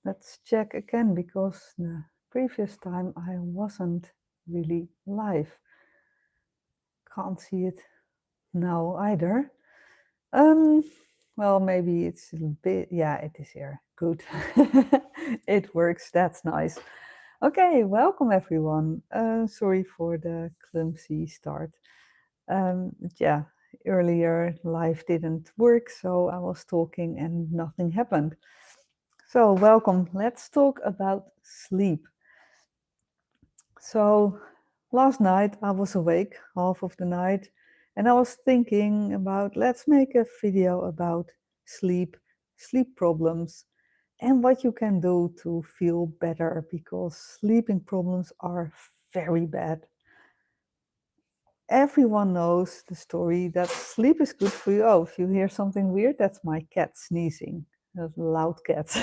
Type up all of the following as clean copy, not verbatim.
Let's check again because the previous time I wasn't really live. Can't see it now either. Um, well, maybe it's a bit, yeah, it is here. Good. It works. That's nice. Okay, welcome everyone. Sorry for the clumsy start. Yeah, earlier live didn't work, so I was talking and nothing happened. So, welcome. Let's talk about sleep. So, last night I was awake half of the night and I was thinking about let's make a video about sleep, sleep problems, and what you can do to feel better because sleeping problems are very bad. Everyone knows the story that sleep is good for you. Oh, if you hear something weird, that's my cat sneezing. Those loud cats.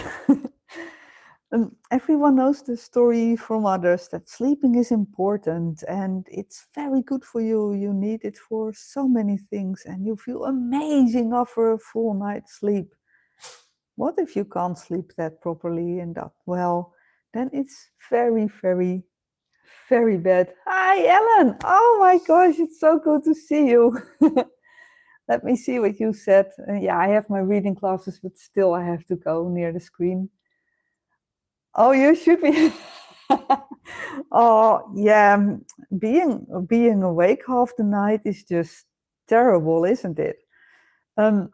Everyone knows the story from others that sleeping is important and it's very good for you. You need it for so many things and you feel amazing after a full night's sleep. What if you can't sleep that properly and that well? Then it's very, very, very bad. Hi, Ellen. Oh my gosh, it's so good to see you. Let me see what you said. Yeah, I have my reading classes, but still I have to go near the screen. Oh, you should be. Oh, yeah. Being awake half the night is just terrible, isn't it? Um,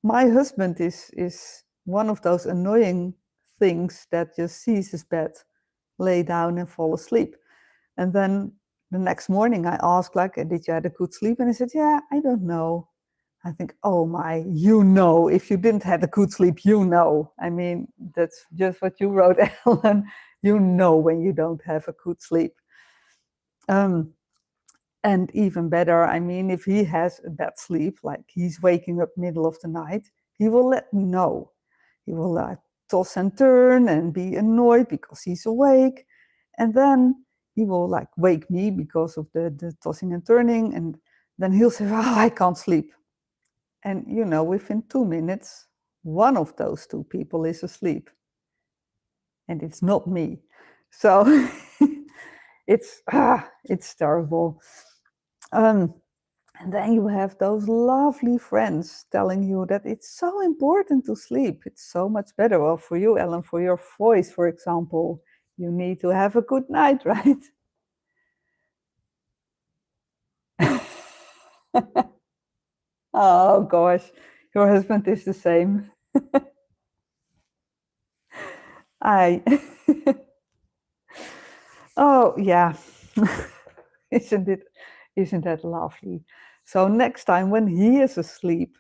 my husband is one of those annoying things that just sees his bed, lay down and fall asleep. And then the next morning I asked, like, did you had a good sleep? And he said, yeah, I don't know. I think, oh my, you know, if you didn't have a good sleep, you know. I mean, that's just what you wrote, Ellen. You know when you don't have a good sleep. Um, and even better, I mean, if he has a bad sleep, like he's waking up middle of the night, he will let me know. He will toss and turn and be annoyed because he's awake. And then he will like wake me because of the tossing and turning. And then he'll say, oh, I can't sleep. And you know, within 2 minutes, one of those two people is asleep. And it's not me. So it's terrible. Um, and then you have those lovely friends telling you that it's so important to sleep. It's so much better. Well, for you, Ellen, for your voice, for example, you need to have a good night, right? Oh gosh, your husband is the same. I. Oh yeah. Isn't it? Isn't that lovely? So next time when he is asleep,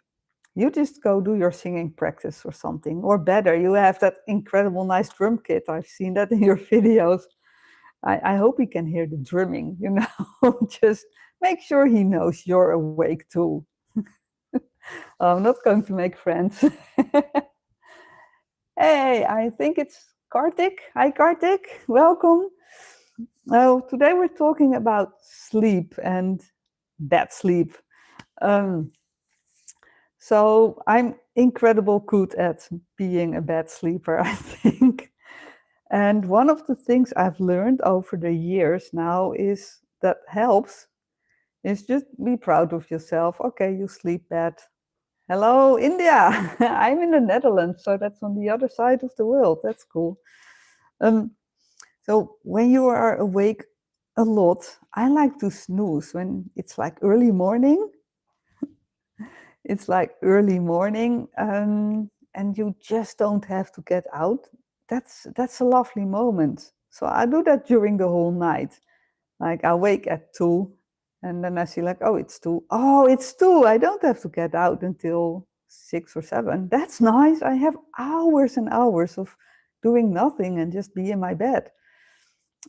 you just go do your singing practice or something. Or better, you have that incredible nice drum kit. I've seen that in your videos. I hope he can hear the drumming, you know. Just make sure he knows you're awake too. I'm not going to make friends. Hey, I think it's Kartik. Hi, Kartik. Welcome. Now, today we're talking about sleep and bad sleep. Um, so I'm incredible good at being a bad sleeper, I think. And one of the things I've learned over the years now is that helps is just be proud of yourself. Okay, you sleep bad. Hello, India. I'm in the Netherlands, so that's on the other side of the world. That's cool. Um, so when you are awake a lot, I like to snooze when it's like early morning. It's like early morning, and you just don't have to get out. That's a lovely moment. So I do that during the whole night. Like I wake at 2 and then I see like, oh, it's 2. Oh, it's 2. I don't have to get out until 6 or 7. That's nice. I have hours and hours of doing nothing and just be in my bed.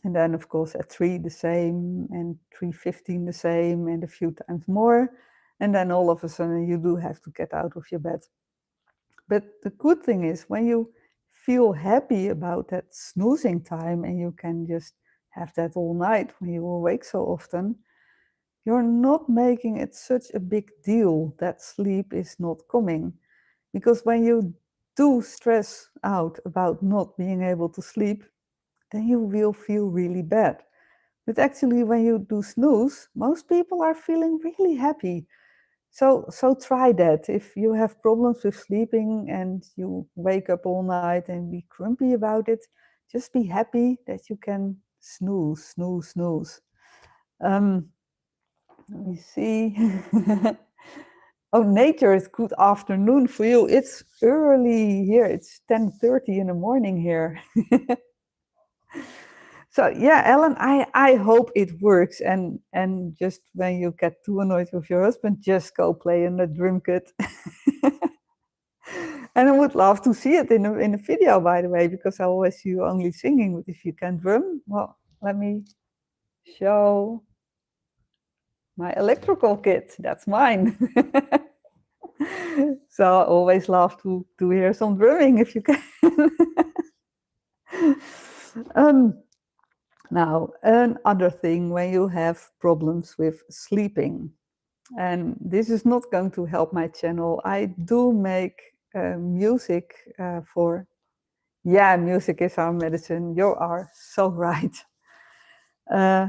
And then of course at 3 the same and 3:15 the same and a few times more. And then all of a sudden you do have to get out of your bed. But the good thing is when you feel happy about that snoozing time and you can just have that all night when you awake so often, you're not making it such a big deal that sleep is not coming. Because when you do stress out about not being able to sleep, then you will feel really bad. But actually, when you do snooze, most people are feeling really happy. So try that. If you have problems with sleeping and you wake up all night and be grumpy about it, just be happy that you can snooze, snooze, snooze. Um, Let me see. Oh, nature is good afternoon for you. It's early here. It's 10:30 in the morning here. So yeah, Ellen, I hope it works. And just when you get too annoyed with your husband, just go play in the drum kit. And I would love to see it in a video, by the way, because I always see you only singing. But if you can drum, well, let me show my electrical kit. That's mine. So I always love to hear some drumming if you can. um, Now, another thing when you have problems with sleeping, and this is not going to help my channel. I do make music for, yeah, music is our medicine. You are so right. Uh,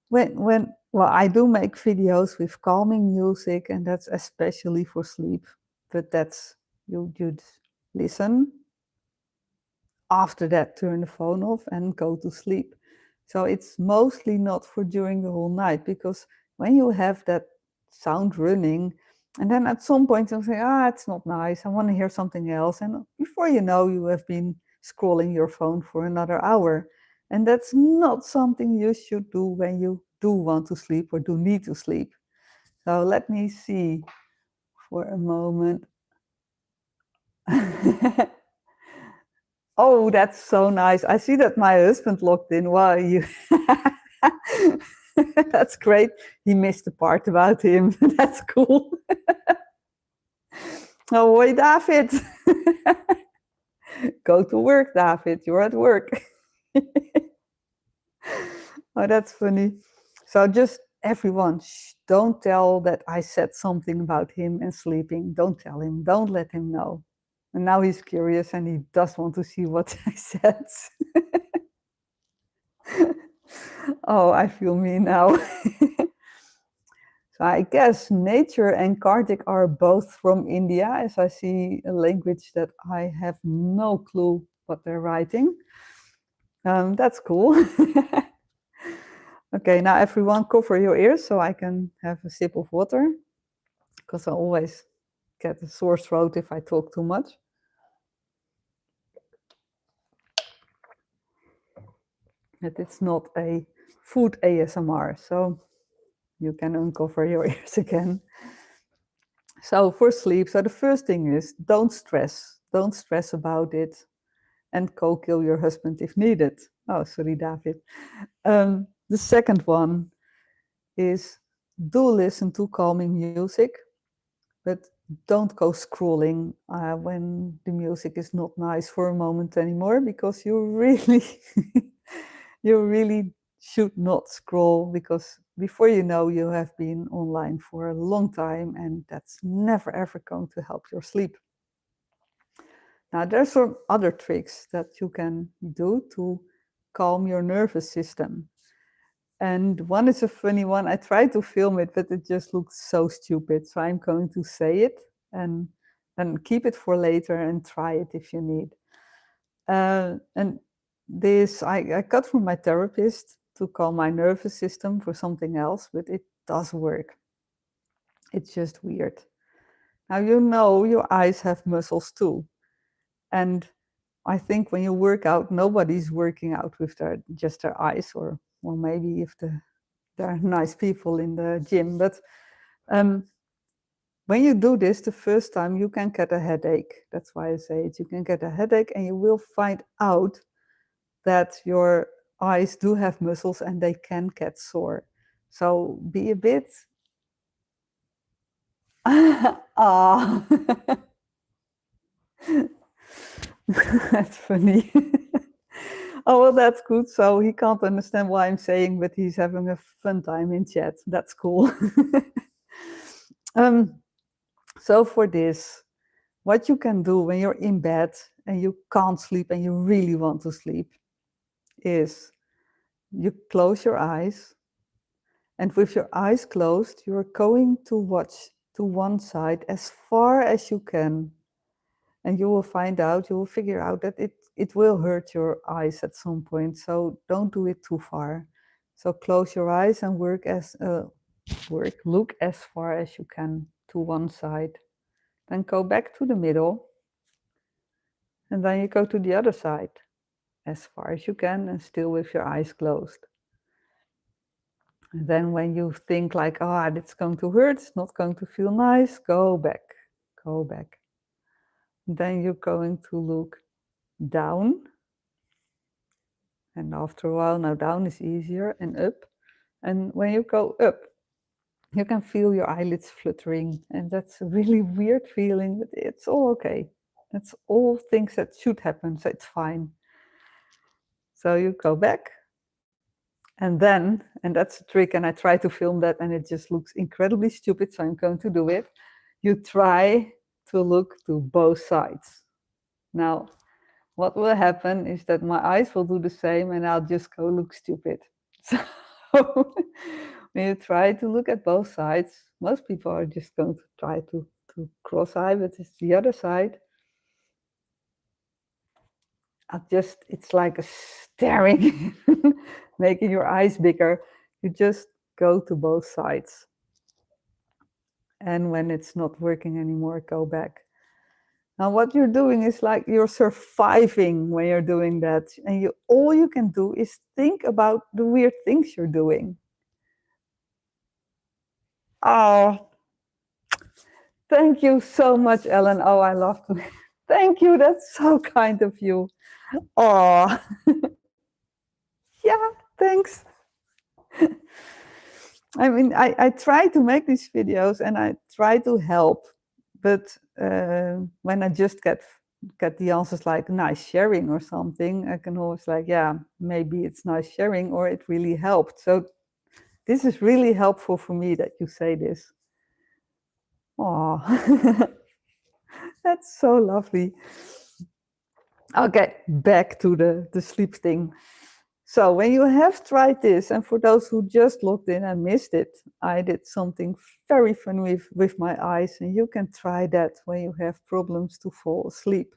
well, I do make videos with calming music, and that's especially for sleep. But that's you listen. After that, turn the phone off and go to sleep. So it's mostly not for during the whole night, because when you have that sound running, and then at some point you say, it's not nice, I want to hear something else. And before you know, you have been scrolling your phone for another hour. And that's not something you should do when you do want to sleep or do need to sleep. So let me see for a moment. Oh, that's so nice. I see that my husband logged in. Wow, you. That's great. He missed the part about him. That's cool. Oh, boy, David. Go to work, David. You're at work. Oh, that's funny. So just everyone, don't tell that I said something about him and sleeping. Don't tell him. Don't let him know. And now he's curious and he does want to see what I said. Oh, I feel me now. So I guess nature and Karthik are both from India, as I see a language that I have no clue what they're writing. That's cool. Okay, now everyone cover your ears so I can have a sip of water, because I always get a sore throat if I talk too much. But it's not a food ASMR, so you can uncover your ears again. So for sleep, so the first thing is don't stress. Don't stress about it, and co-kill your husband if needed. Oh, sorry, David. The second one is do listen to calming music, but don't go scrolling when the music is not nice for a moment anymore, because you really, you really should not scroll, because before you know, you have been online for a long time, and that's never ever going to help your sleep. Now, there's some other tricks that you can do to calm your nervous system. And one is a funny one. I tried to film it, but it just looks so stupid. So I'm going to say it and keep it for later and try it if you need. And this, I got from my therapist to calm my nervous system for something else, but it does work. It's just weird. Now, you know, your eyes have muscles too. And I think when you work out, nobody's working out with just their eyes, or well, maybe if there are nice people in the gym. But when you do this the first time, you can get a headache. That's why I say it. You can get a headache, and you will find out that your eyes do have muscles and they can get sore. So be a bit. Ah. That's funny. Oh, well, that's good. So he can't understand what I'm saying, but he's having a fun time in chat. That's cool. So for this, what you can do when you're in bed and you can't sleep and you really want to sleep is you close your eyes, and with your eyes closed, you're going to watch to one side as far as you can. And you will find out, you will figure out that it will hurt your eyes at some point. So don't do it too far. So close your eyes and look as far as you can to one side. Then go back to the middle. And then you go to the other side as far as you can and still with your eyes closed. And then when you think like, oh, it's going to hurt, it's not going to feel nice, go back, go back. Then you're going to look down. And after a while, now down is easier and up. And when you go up, you can feel your eyelids fluttering. And that's a really weird feeling, but it's all okay. That's all things that should happen, so it's fine. So you go back. And then, and that's a trick, and I try to film that, and it just looks incredibly stupid, so I'm going to do it. You try to look to both sides. Now, what will happen is that my eyes will do the same, and I'll just go look stupid. So when you try to look at both sides, most people are just going to try to cross-eye, but it's the other side. It's like a staring, making your eyes bigger. You just go to both sides. And when it's not working anymore, go back. Now what you're doing is like you're surviving when you're doing that. And all you can do is think about the weird things you're doing. Oh, thank you so much, Ellen. Oh, I love to. Thank you. That's so kind of you. Oh, yeah, thanks. I mean, I try to make these videos and I try to help, but when I just get the answers like nice sharing or something, I can always like, yeah, maybe it's nice sharing or it really helped. So this is really helpful for me that you say this. Oh, that's so lovely. Okay, back to the sleep thing. So when you have tried this, and for those who just logged in and missed it, I did something very fun with my eyes, and you can try that when you have problems to fall asleep.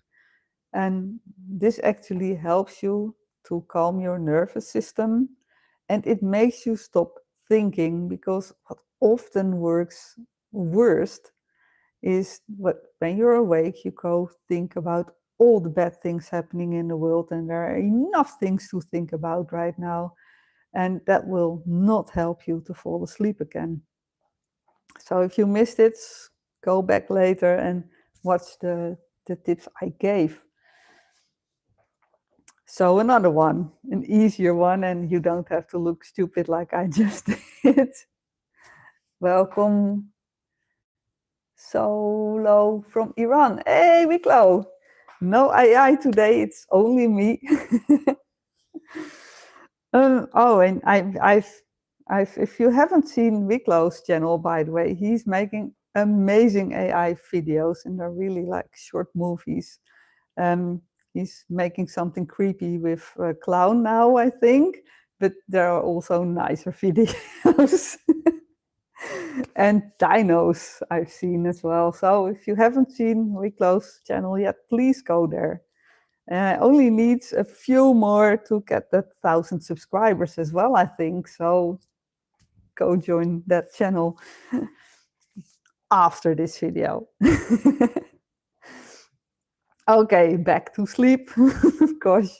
And this actually helps you to calm your nervous system, and it makes you stop thinking, because what often works worst is when you're awake, you go think about all the bad things happening in the world, and there are enough things to think about right now, and that will not help you to fall asleep again. So if you missed it, go back later and watch the tips I gave. So another one, an easier one, and you don't have to look stupid like I just did. Welcome, Solo from Iran. Hey, Wiklo. No AI today, it's only me. Oh, and if you haven't seen Wiklo's channel, by the way, he's making amazing AI videos, and they're really like short movies. He's making something creepy with a clown now, I think, but there are also nicer videos. And dinos I've seen as well. So if you haven't seen Wiklo's channel yet, please go there. Only needs a few more to get that 1,000 subscribers as well, I think. So go join that channel after this video. Okay, back to sleep. Gosh.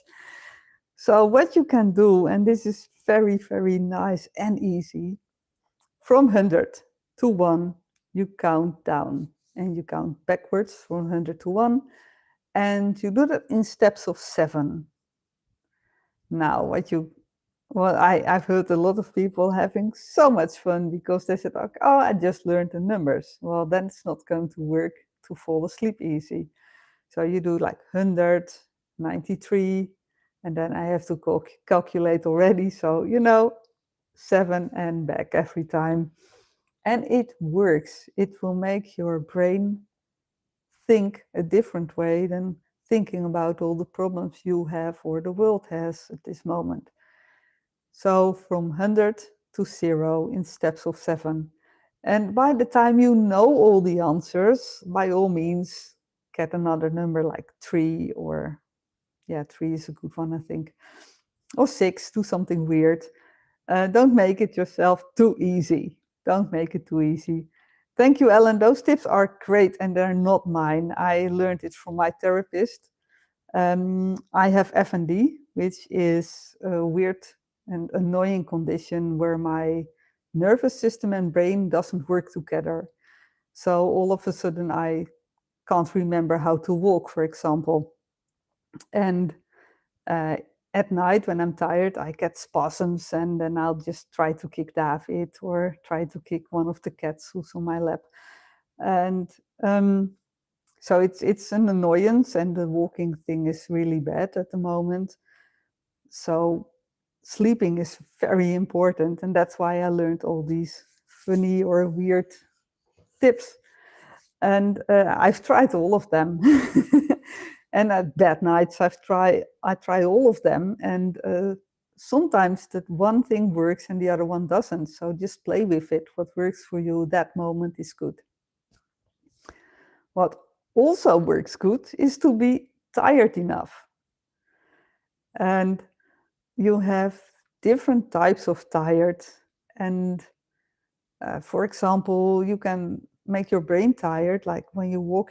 So what you can do, and this is very, very nice and easy, from 100 to 1, you count down and you count backwards from 100 to 1, and you do that in steps of 7. Now, I've heard a lot of people having so much fun because they said, okay, oh, I just learned the numbers. Well, then it's not going to work to fall asleep easy. So you do like 100, 93, and then I have to calculate already. So, 7 and back every time. And it works. It will make your brain think a different way than thinking about all the problems you have or the world has at this moment. So from 100 to 0 in steps of 7. And by the time you know all the answers, by all means, get another number like 3 or, yeah, 3 is a good one, I think. Or 6, do something weird. Don't make it yourself too easy. Don't make it too easy. Thank you, Ellen. Those tips are great and they're not mine. I learned it from my therapist. I have FND, which is a weird and annoying condition where my nervous system and brain doesn't work together. So all of a sudden I can't remember how to walk, for example. And uh, at night when I'm tired, I get spasms and then I'll just try to kick David or try to kick one of the cats who's on my lap. And so it's an annoyance, and the walking thing is really bad at the moment. So sleeping is very important, and that's why I learned all these funny or weird tips. And I've tried all of them. And at bad nights, I try all of them, and sometimes that one thing works and the other one doesn't. So just play with it. What works for you that moment is good. What also works good is to be tired enough. And you have different types of tired. And for example, you can make your brain tired, like when you're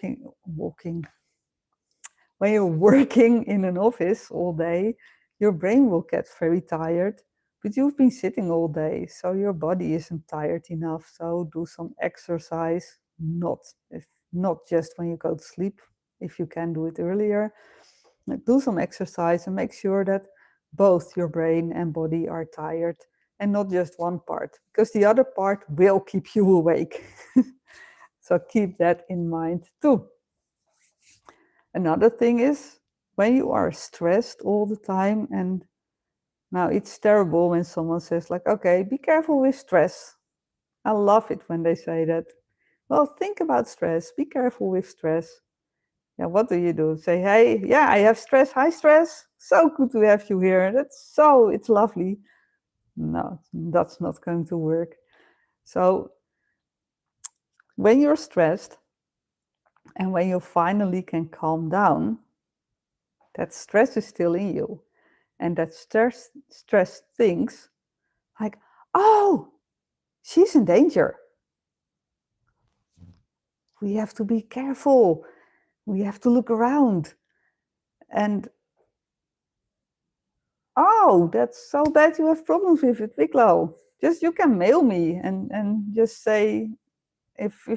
when you're working in an office all day, your brain will get very tired, but you've been sitting all day, so your body isn't tired enough. So do some exercise, not just when you go to sleep, if you can do it earlier. Do some exercise and make sure that both your brain and body are tired and not just one part, because the other part will keep you awake. So keep that in mind too. Another thing is when you are stressed all the time, and now it's terrible when someone says like, okay, be careful with stress. I love it when they say that. Well, think about stress, be careful with stress. Yeah, what do? Say, hey, yeah, I have stress. Hi, stress. So good to have you here. It's lovely. No, that's not going to work. So when you're stressed and when you finally can calm down, that stress is still in you. And that stress thinks like, oh, she's in danger. We have to be careful. We have to look around. And oh, that's so bad you have problems with it, Wicklow. Just you can mail me and just say if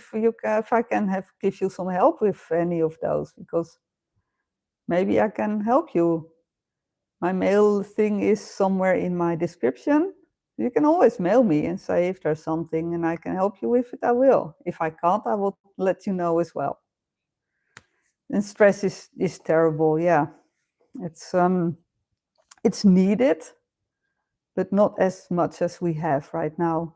I can give you some help with any of those, because maybe I can help you. My mail thing is somewhere in my description. You can always mail me and say if there's something and I can help you with it, I will. If I can't, I will let you know as well. And stress is terrible, yeah. It's needed, but not as much as we have right now.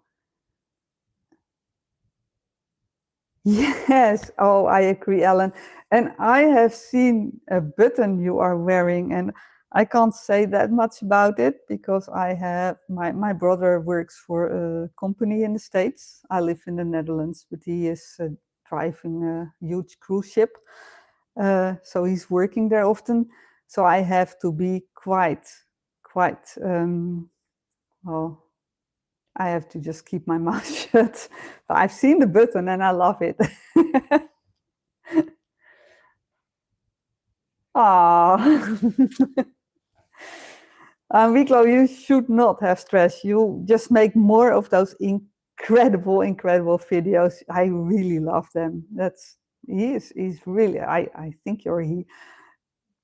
Yes, oh, I agree, Ellen. And I have seen a button you are wearing, and I can't say that much about it because I have my brother works for a company in the States. I live in the Netherlands, but he is driving a huge cruise ship. So he's working there often. So I have to be quite, well, I have to just keep my mouth shut. I've seen the button and I love it. Ah, Wicklow, you should not have stress. You just make more of those incredible videos. I really love them. He's really, I think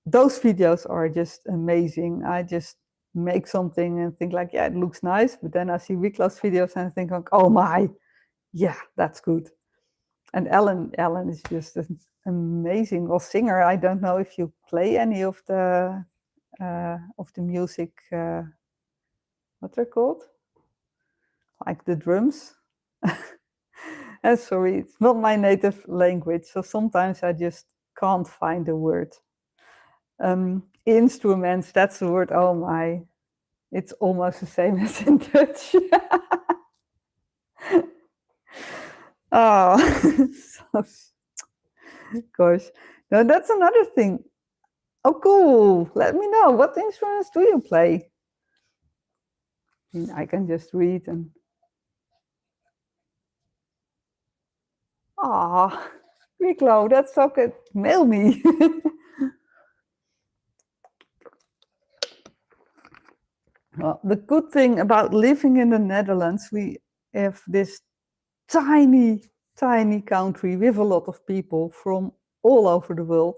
those videos are just amazing. I just make something and think like, yeah, it looks nice. But then I see Wicklow's videos and I think like, oh my, yeah, that's good. And Ellen is just an amazing singer. I don't know if you play any of the music, what they're called, like the drums. Sorry, it's not my native language, so sometimes I just can't find the word. Instruments, that's the word. Oh my, it's almost the same as in Dutch. Oh, so, gosh. No, that's another thing. Oh, cool. Let me know. What instruments do you play? I can just read and. Ah, Rico, that's so good. Mail me. Well, the good thing about living in the Netherlands, we have this tiny, tiny country with a lot of people from all over the world.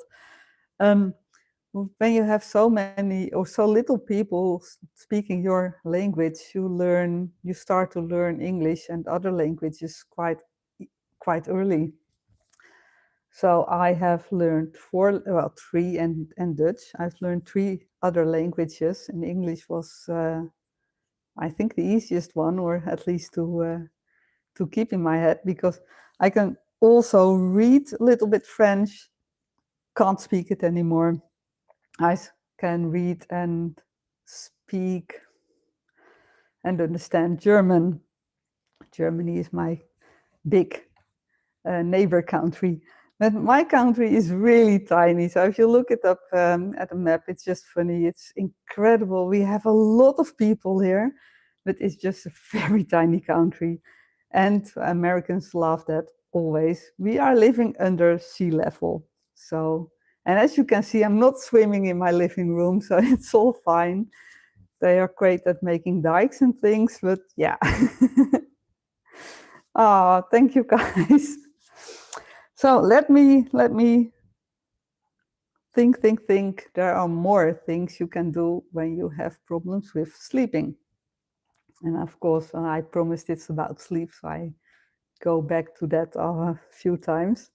When you have so many or so little people speaking your language, you start to learn English and other languages quite early. So I have learned three and Dutch. I've learned three other languages, and English was, I think, the easiest one, or at least to keep in my head, because I can also read a little bit French, can't speak it anymore. I can read and speak and understand German. Germany is my big neighbor country. But my country is really tiny. So if you look it up at a map, it's just funny. It's incredible. We have a lot of people here, but it's just a very tiny country. And Americans love that always. We are living under sea level. So, and as you can see, I'm not swimming in my living room, so it's all fine. They are great at making dikes and things, but yeah. Oh, thank you guys. So let me think. There are more things you can do when you have problems with sleeping. And of course, I promised it's about sleep, so I go back to that a few times.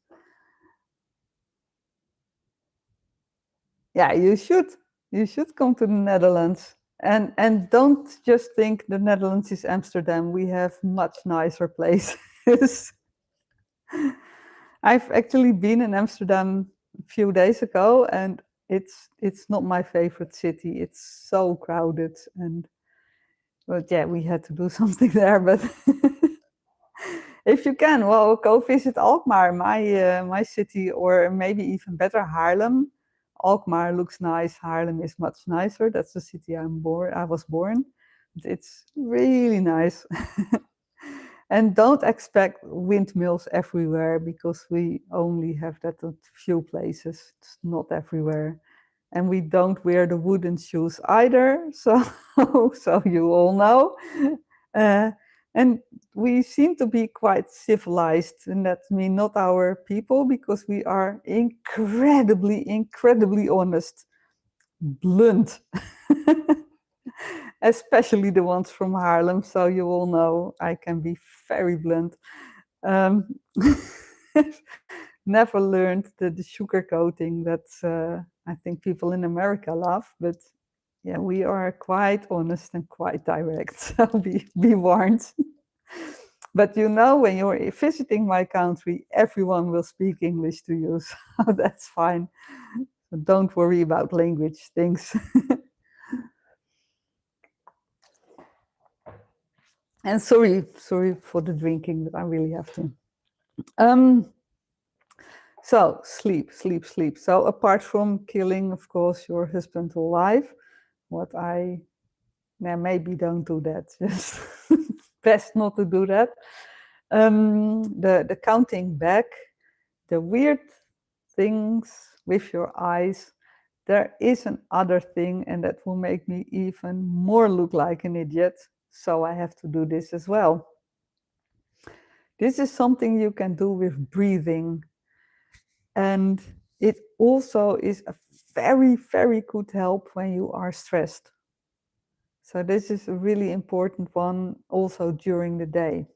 Yeah, you should. You should come to the Netherlands. And don't just think the Netherlands is Amsterdam. We have much nicer places. I've actually been in Amsterdam a few days ago, and it's not my favorite city. It's so crowded, but yeah, we had to do something there. But if you can, well, go visit Alkmaar, my city, or maybe even better, Haarlem. Alkmaar looks nice. Haarlem is much nicer. That's the city I was born. It's really nice. And don't expect windmills everywhere, because we only have that at few places. It's not everywhere. And we don't wear the wooden shoes either. So, so you all know. Uh, and we seem to be quite civilized, and that means not our people, because we are incredibly, incredibly honest, blunt. Especially the ones from Haarlem. So you all know I can be very blunt. Um, never learned the sugar coating that I think people in America love, but yeah, we are quite honest and quite direct. So be warned. But you know, when you're visiting my country, everyone will speak English to you, so that's fine. So don't worry about language things. And sorry for the drinking, but I really have to. So sleep. So apart from killing, of course, your husband alive, maybe don't do that. Just best not to do that. The counting back, the weird things with your eyes. There is another thing, and that will make me even more look like an idiot. So I have to do this as well. This is something you can do with breathing. And it also is a very, very good help when you are stressed. So this is a really important one also during the day.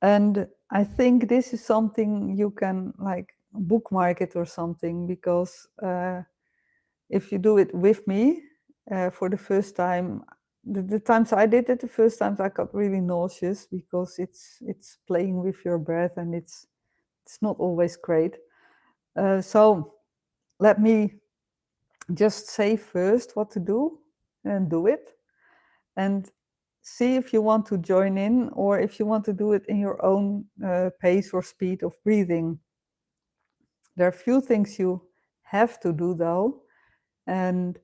And I think this is something you can like bookmark it or something, because if you do it with me for the first time, The times I did it, the first times I got really nauseous because it's playing with your breath and it's not always great. So let me just say first what to do and do it, and see if you want to join in or if you want to do it in your own pace or speed of breathing. There are a few things you have to do though, and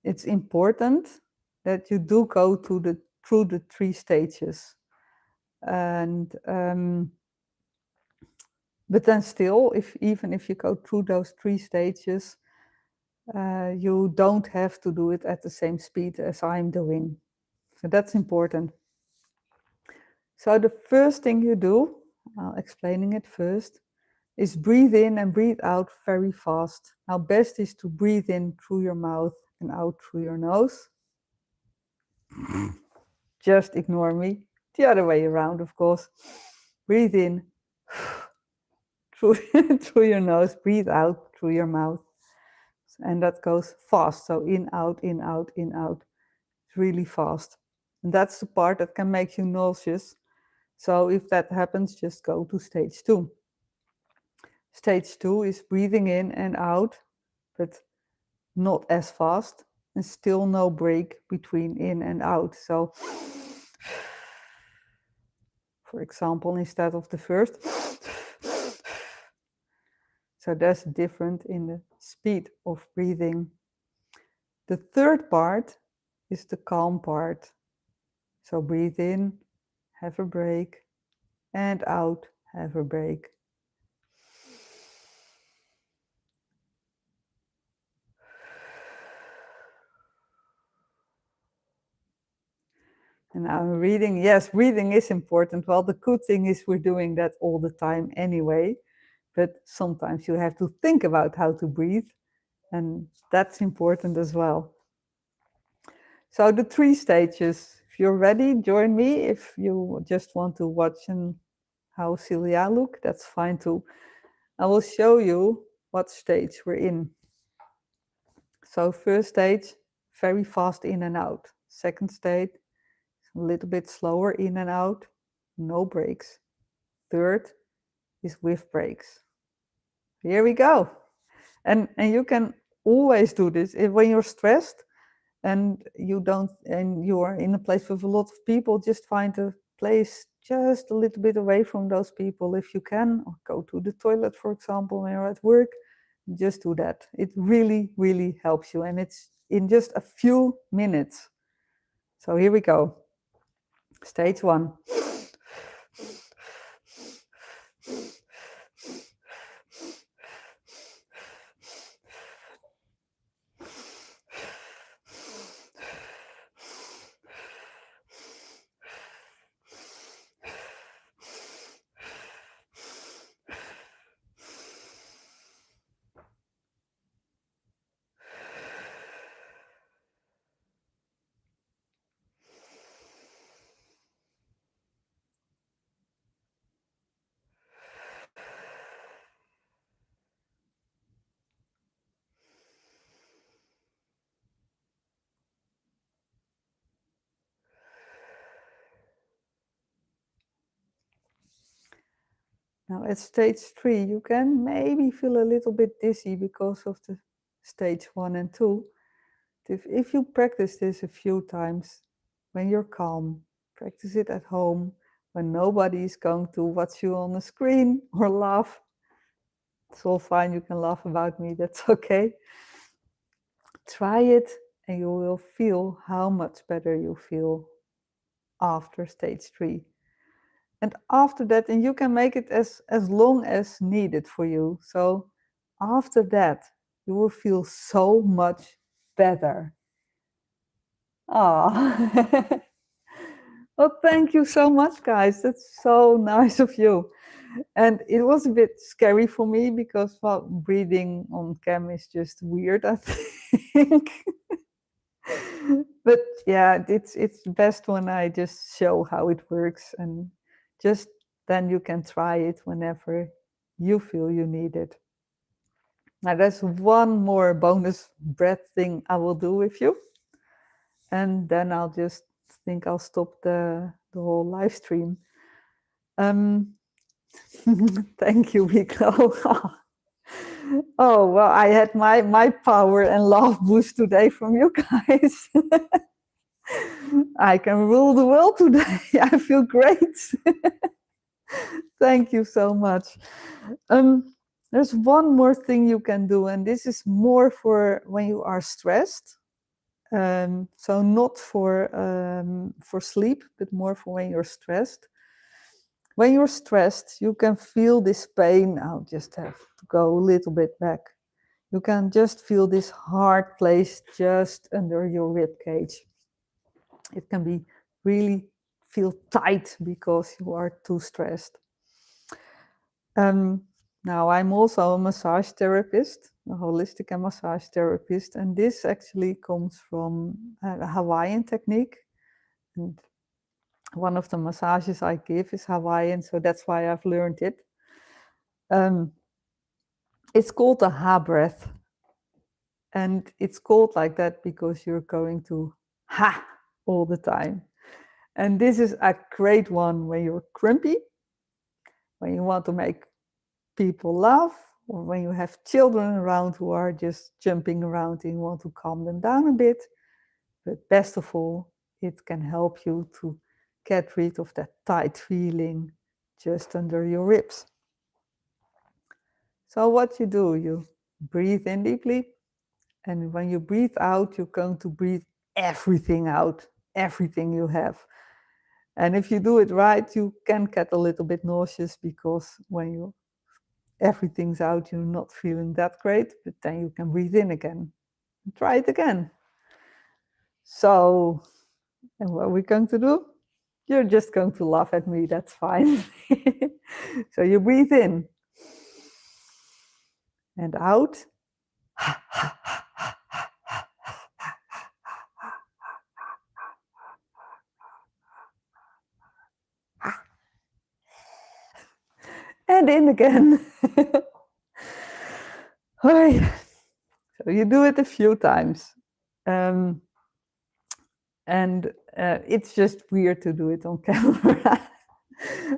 it's important that you do go through the 3 stages. And but then still, if even if you go through those 3 stages, you don't have to do it at the same speed as I'm doing. So that's important. So the first thing you do, explaining it first, is breathe in and breathe out very fast. Now, best is to breathe in through your mouth and out through your nose. Just ignore me. The other way around, of course. Breathe in through, through your nose, breathe out through your mouth. And that goes fast. So in, out, in, out, in, out. It's really fast. And that's the part that can make you nauseous. So if that happens, just go to stage 2. Stage 2 is breathing in and out, but not as fast, and still no break between in and out. So, for example, instead of the first, so that's different in the speed of breathing. The third part is the calm part. So breathe in, have a break, and out, have a break. And I'm reading, yes, breathing is important. Well, the good thing is we're doing that all the time anyway, but sometimes you have to think about how to breathe, and that's important as well. So the 3 stages, if you're ready, join me. If you just want to watch and how silly I look, that's fine too. I will show you what stage we're in. So first stage, very fast in and out. Second stage, a little bit slower in and out, no breaks. Third is with breaks. Here we go. And you can always do this. If, when you're stressed and you are in a place with a lot of people, just find a place just a little bit away from those people if you can, or go to the toilet, for example, when you're at work. Just do that. It really, really helps you, and it's in just a few minutes. So here we go. Stage 1. Now at stage 3, you can maybe feel a little bit dizzy because of the stage 1 and 2. If you practice this a few times, when you're calm, practice it at home, when nobody is going to watch you on the screen or laugh. It's all fine, you can laugh about me, that's okay. Try it and you will feel how much better you feel after stage 3. And after that, and you can make it as long as needed for you. So after that, you will feel so much better. Ah, well, thank you so much, guys. That's so nice of you. And it was a bit scary for me because, well, breathing on cam is just weird, I think. But yeah, it's best when I just show how it works, and just then you can try it whenever you feel you need it. Now there's one more bonus breath thing I will do with you. and then I'll stop the whole live stream. Thank you, Wico. Oh, well, I had my power and love boost today from you guys. I can rule the world today. I feel great. Thank you so much. There's one more thing you can do, and this is more for when you are stressed. So not for sleep, but more for when you're stressed. When you're stressed, you can feel this pain. I'll just have to go a little bit back. You can just feel this hard place just under your rib cage. It can be really feel tight because you are too stressed. Now, I'm also a massage therapist, a holistic and massage therapist, and this actually comes from a Hawaiian technique. And one of the massages I give is Hawaiian, so that's why I've learned it. It's called the Ha breath. And it's called like that because you're going to ha all the time. And this is a great one when you're grumpy, when you want to make people laugh, or when you have children around who are just jumping around and you want to calm them down a bit. But best of all, it can help you to get rid of that tight feeling just under your ribs. So what you do, you breathe in deeply, and when you breathe out, you're going to breathe everything out, everything you have. And if you do it right, you can get a little bit nauseous because when everything's out, you're not feeling that great, but then you can breathe in again. Try it again. So, and what we're going to do? You're just going to laugh at me, that's fine. So you breathe in and out. And in again. So you do it a few times. And it's just weird to do it on camera.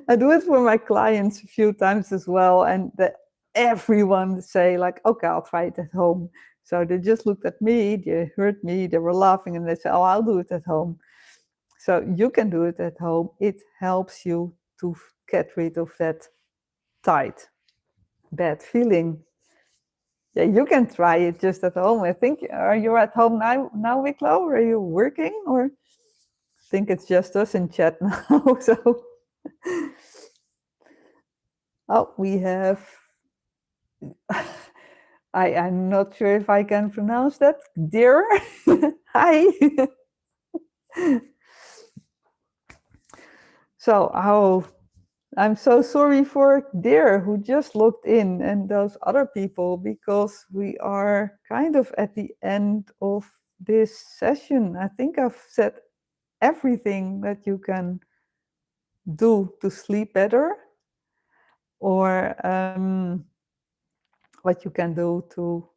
I do it for my clients a few times as well, and everyone say like, okay, I'll try it at home. So they just looked at me, they heard me, they were laughing, and they said, oh, I'll do it at home. So you can do it at home. It helps you to get rid of that tight, bad feeling. Yeah, you can try it just at home. I think, are you at home now, Wicklow? Are you working? Or I think it's just us in chat now. So, oh, we have, I'm not sure if I can pronounce that. Dear, hi. So, I'm so sorry for Dear who just logged in and those other people, because we are kind of at the end of this session. I think I've said everything that you can do to sleep better, or what you can do to,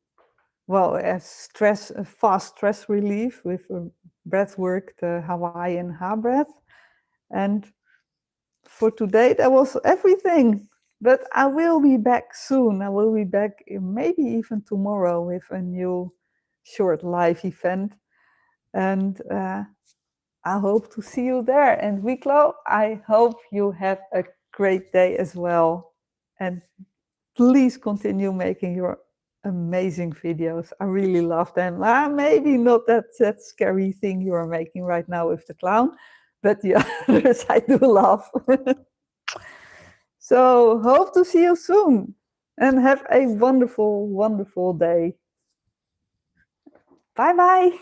well, as fast stress relief with breath work, the Hawaiian Ha breath. And for today, that was everything. But I will be back soon. I will be back maybe even tomorrow with a new short live event. And I hope to see you there. And Wicklow, I hope you have a great day as well. And please continue making your amazing videos. I really love them. Maybe not that scary thing you are making right now with the clown, but the others I do love. So hope to see you soon and have a wonderful, wonderful day. Bye-bye.